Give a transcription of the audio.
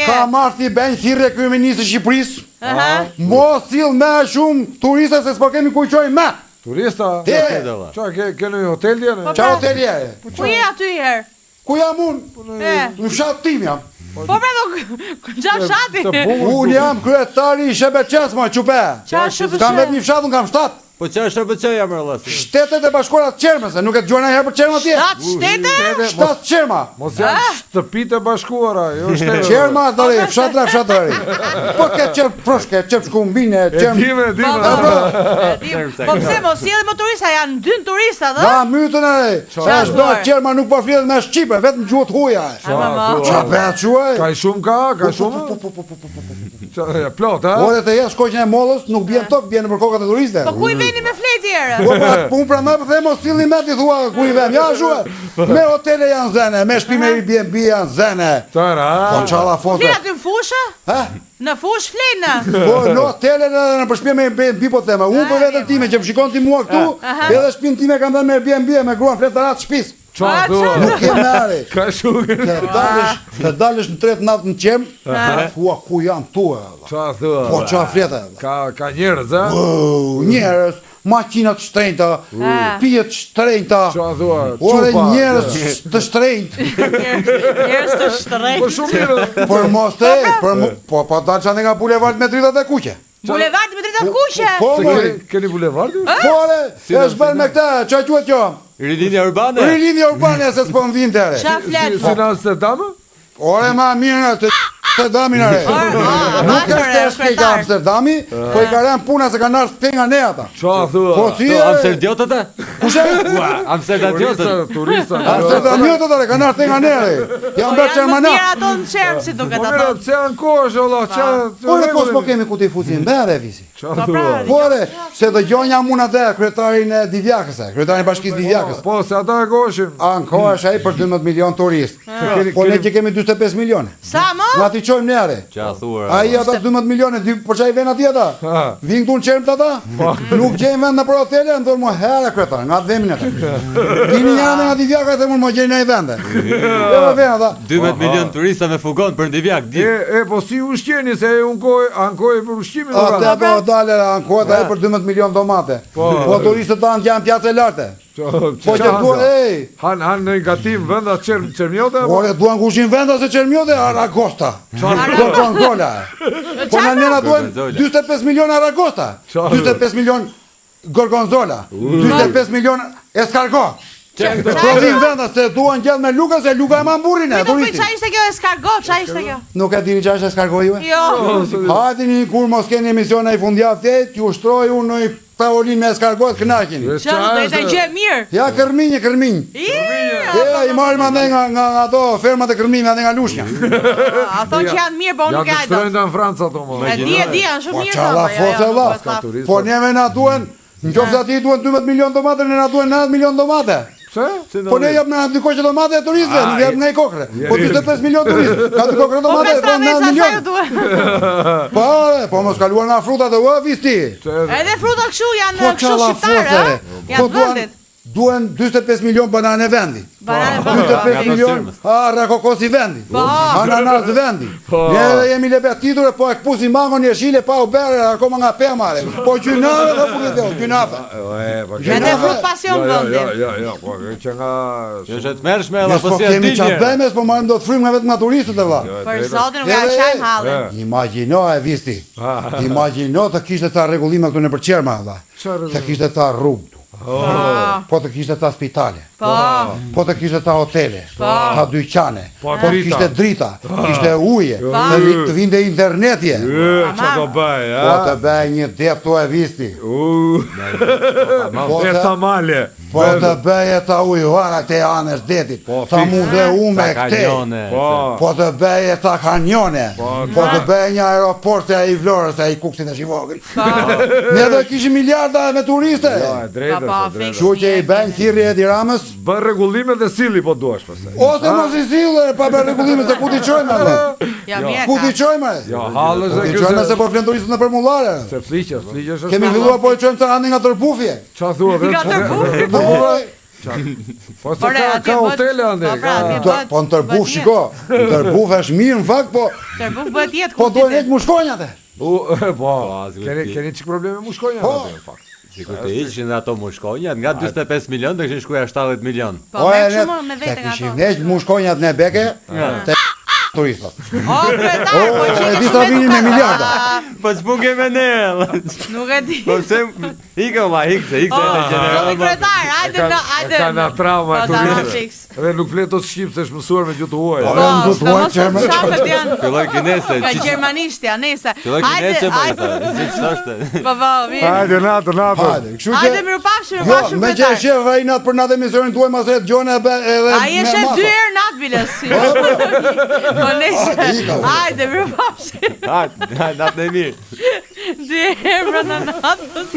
Ka marrë bën thirrje kryeministit të Shqipërisë. Mos sill më shumë turista se s'po kemi ku qojmë më. Turista? Qa, kene hotel djene? Qa hotel djene? Ku je aty herë? Ku jam unë? Në fshat tim jam. Po pra do, qa fshati? Unë jam kryetari i Shëbeqes, ma qupe. Qa Shëbeqes? Kam vetë një fshat, unë kam 7. Po qa Shëbeqeja më rëllasi? Shtetet e bashkuarat qerme, se nuk e të gjojna herë për qerma tje. 7 shtete? 7 qerma. Mos janë shtëpit e bashkuara, jo shtete. Qerma, dore, fshatëri. Po ke qerp proshke, qerp shkumbine, qerp... Po pse, mos si edhe më turista, janë 2 turista, dhe? Na, mytën e re. Është bërë qerma nuk po flitet me Shqipe, vetëm gjuhët huja. Qa bëhet quaj? Ka i shumë ka shumë? Plot, ha? Ore të jesh shkoqen e mollës, nuk bjen tok, bjen për kokat e turiste. Po ku i veni me flejt tjere? Po unë pra më përthe mos sillni me t'i thua ku i ven. Ja shue, me hotele janë zene, me shtëpi me Airbnb janë zene. Po qalla fosa. Fleja ty në fushë? Në fushë flejnë? Po në hotele në për shtëpi me Airbnb po thema. Unë për vetën time që më shikon ti mua këtu, edhe shtëpinë time kam dhënë me Airbnb me gruan fletarat shtëpisë. Nuk kem merë. Ka shumë. Të dalësh në 3 natë në qemë, thua ku janë tua. Qa thua? Po qa fleta. Ka njerëz, ha? Njerëz, makinat shtrenjta, pijet shtrenjta. Qa thua? Ore njerëz të shtrenjt. Njerëz të shtrenjt. Po shumë mirë. Për mos të po dalë që nga bulevard me dritat e kuqe. Bulevard me dritat kuqe? Po, keni bulevardi? Po, është bërë me këta, qa quet jo? Rilinja urbane? Rilinja urbane, se s'po më vinte. Qa fletë? Si në Amsterdam? Ore ma mirë të Amsterdamin are. Nuk është e shkejka Amsterdami, po i ka rem puna se ka nërë të nga ne ata. Qa thua? Po si e... Amsterdiotet e? Kushe? Amsterdiotet. Amsterdamiotet are, ka nërë të nga ne are. Jam bërë qermana. Po janë të mirë ato në qermë si duket Po ato. mirë, pse janë kosh, Allah, Ore, po s'po kemi ku t'i fusin, bere visi. Qa thua? Po ore, se dhe gjonja muna dhe kryetarin e Divjakës, kryetarin bashkisë Divjakës. Po, se ata e koshin. Anko është ai për 12 milion turist. Po ne që kemi 25 milione. Sa më? Na ti qojmë nere. Qa thua? Ai ata 12 milione, për çaj vjen atje ata? Vin këtu në qermë ata? Nuk gjejnë vend në për hotele, ndonjë më herë kryetar, nga vemin ata. Dini janë nga Divjaka dhe më gjejnë ai vende. Jo vjen ata. 12 milion turista me fugon për Divjak. Po si ushqeni se ankoj për ushqimin. Ata do dalë ankoj ai për 12 milion domate. Po turistët tanë janë pjatë e lartë. Po që duan, Han në gatim venda qermiote? Ore, duan kushin venda se qermiote, Aragosta. Gorgonzola. Po në nena duan 25 milion Aragosta. 25 milion Gorgonzola. 25 milion Escargot. Prodhin venda se duan gjellë me Luka, se Luka e ma mburin e turistin. Qa ishte kjo Escargot, qa ishte kjo? Nuk e dini qa ishte Escargot ju e? Jo. Hajtini kur mos keni emisione i fundjavë të t'ju shtroj unë në tavolin me Escargot kënaqin. Qa do ishte gjë mirë? Ja, kërminj. I marim ande nga ato fermat e kërminjve, ande nga lushnja. A thonë që janë mirë, po unë nuk e Janë të shtrojnë në Franca ato më. E di, janë shumë mirë. Po qalla fose la. Po njeme na duen, në qofë se ati duen 12 milion domate, ne na duen 9 milion domate. Po ne jep në dikoj që domate e turistve, nuk jep nga i kokre. Po 25 milion turist, ka të kokre domate e 9 milion. Po mos kaluar nga frutat e ua, visti. Edhe frutat këshu janë këshu shqiptare, janë vendit. Duen 25 milion banane vendi. 25 milion rakokosi vendi. Ananas vendi. Ne edhe jemi lebetitur e po e këpusi mangon një shile pa u bere akoma nga pemare. Po gjynave dhe punë dhe gjynafe. Edhe frut pasion vendi. Jo, po që nga... Jo që të mërshme edhe po si e dinje. Qa bëjme, s'po marim do të frymë nga vetë nga turistët e vla. Për zotin nga qajmë halën. Imagino e visti. Imagino të kishte ta regullime këtu në për qerma vla. Të kishte ta rrugë. Po të kishte ta spitale, po të kishte ta hotele, ta dyqane, po të kishte drita, kishte uje, të vinde internetje. Qa do bëj, po të bëj një depto e visti. E ta male. Po të bëj e ta ujvara të anës detit, ta muzeume këte, po të bëj e ta kanjone, po të bëj një aeroport e i Vlorës e i kuksin e shivogën. Ne dhe kishim miliarda me turiste. Shu që i bëjnë thirrje e Tiranës. Bën rregullime dhe silli po duash pastaj. Ose mos i sillë pa bën rregullime se ku ti çojmë atë. Ku ti çojmë? Jo, hallësh e kjo. Se po flen turistët në përmullare. Se fliqesh është. Kemi filluar po e çojmë të anë nga tërbufje. Ç'a thua vetë? Nga tërbufje. Po se ka hotele ande. Po në tërbuf, shiko, në tërbuf është mirë në fakt, po... Tërbuf bëhet jetë Po dojnë e të mushkonjat e. Po, keni qikë probleme mushkonjat ande, në fakt. Sikur të ishin ato mushkonjat, nga 45 milion të kishin shkuja 70 milion. Po, me shumë me vete nga to. Te kishin neq mushkonjat në beke, te turistat. O, kretar, po që E disa vinin me miliarda. Po s'pun ke me ne. Nuk e di. Po se ikë ma, ikse e Zoti kretar, hajde. Ka na trauma Po, ta na fix. Dhe nuk fletot shqip se është mësuar me gjuhë huaj. Filloj kinese. Ka gjermanisht ja, nese. Filloj kinese më. Si ç'është? Po, mirë. Hajde natë. Hajde mirupafshim Me që e shef ai natë për natë emisionin tuaj mas e dëgjone edhe ai e shef 2 herë natë biles. Po nese. Hajde mirupafshim. Hajde, natë e mirë. 2 herë brenda natës.